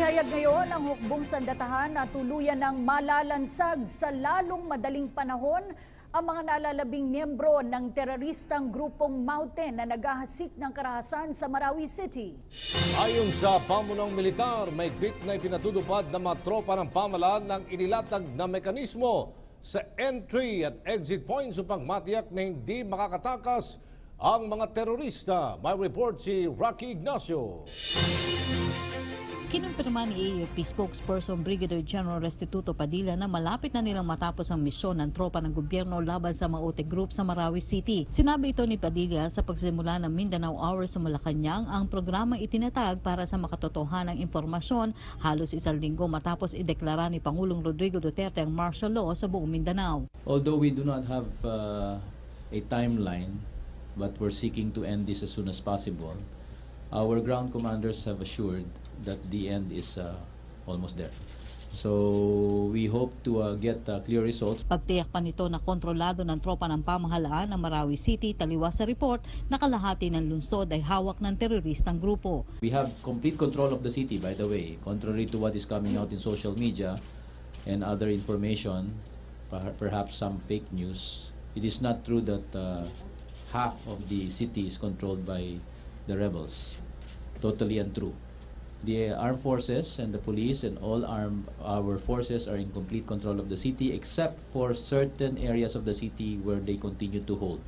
Inihayag ngayon ang hukbong sandatahan na tuluyan ng malalansag sa lalong madaling panahon ang mga nalalabing miyembro ng teroristang grupong Mountain na naghahasik ng karahasan sa Marawi City. Ayon sa pamunang militar, may mahigpit na ipinatutupad ng mga tropa ng pamahalaan ng inilatag na mekanismo sa entry at exit points upang matiyak na hindi makakatakas ang mga terorista. May report si Rocky Ignacio. Kinumpirma ni AFP spokesperson Brigadier General Restituto Padilla na malapit na nilang matapos ang misyon ng tropa ng gobyerno laban sa Maute Group sa Marawi City. Sinabi ito ni Padilla sa pagsimula ng Mindanao Hour sa Malacanang, ang programang itinatag para sa makatotohanang impormasyon halos isang linggo matapos ideklara ni Pangulong Rodrigo Duterte ang martial law sa buong Mindanao. Although we do not have a timeline, but we're seeking to end this as soon as possible, our ground commanders have assured that the end is almost there. So we hope to get clear results. Pagtiyak pa nito na kontrolado ng tropa ng pamahalaan ng Marawi City, taliwas sa report na kalahati ng lungsod ay hawak ng teroristang grupo. We have complete control of the city, by the way, contrary to what is coming out in social media and other information, perhaps some fake news. It is not true that half of the city is controlled by the rebels. Totally untrue. The armed forces and the police and all our forces are in complete control of the city except for certain areas of the city where they continue to hold.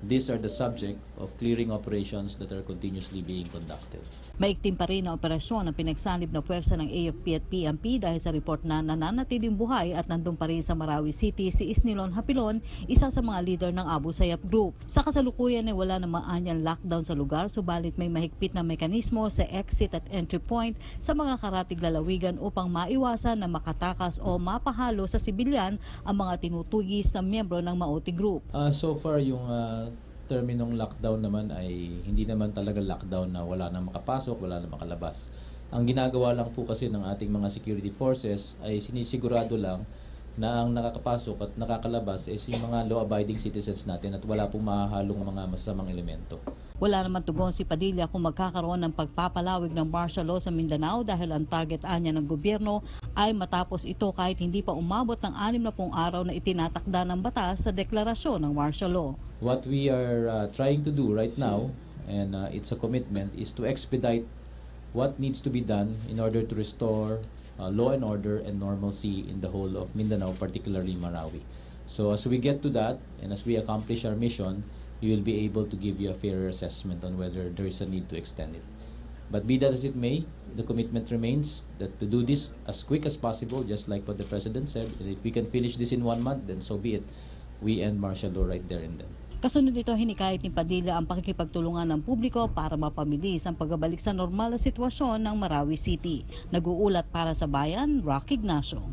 These are the subject of clearing operations that are continuously being conducted. Maigting pa rin ang operasyon ng pinagsanib na puwersa ng AFP at PNP dahil sa report na nananatiling buhay at nandun pa rin sa Marawi City si Isnilon Hapilon, isa sa mga leader ng Abu Sayyaf Group. Sa kasalukuyan ay wala namang anyang lockdown sa lugar, subalit may mahigpit na mekanismo sa exit at entry point sa mga karatig lalawigan upang maiwasan na makatakas o mapahalo sa sibilyan ang mga tinutugis na miyembro ng Maute Group. So far yung terminong lockdown naman ay hindi naman talaga lockdown na wala na makapasok, wala na makalabas. Ang ginagawa lang po kasi ng ating mga security forces ay sinisigurado lang na ang nakakapasok at nakakalabas is yung mga law-abiding citizens natin at wala pong mahahalong mga masasamang elemento. Wala naman tugon si Padilla kung magkakaroon ng pagpapalawig ng martial law sa Mindanao dahil ang target anya ng gobyerno ay matapos ito kahit hindi pa umabot ng 60 araw na itinatakda ng batas sa deklarasyon ng martial law. What we are trying to do right now, and it's a commitment, is to expedite what needs to be done in order to restore law and order and normalcy in the whole of Mindanao, particularly Marawi. So as we get to that and as we accomplish our mission, we will be able to give you a fairer assessment on whether there is a need to extend it. But be that as it may, the commitment remains that to do this as quick as possible, just like what the President said, and if we can finish this in 1 month, then so be it. We end martial law right there and then. Kasunod nito, hinikayat ni Padilla ang pakikipagtulungan ng publiko para mapabilis ang pagbabalik sa normal na sitwasyon ng Marawi City. Nag-uulat para sa Bayan, Rocky Ignacio.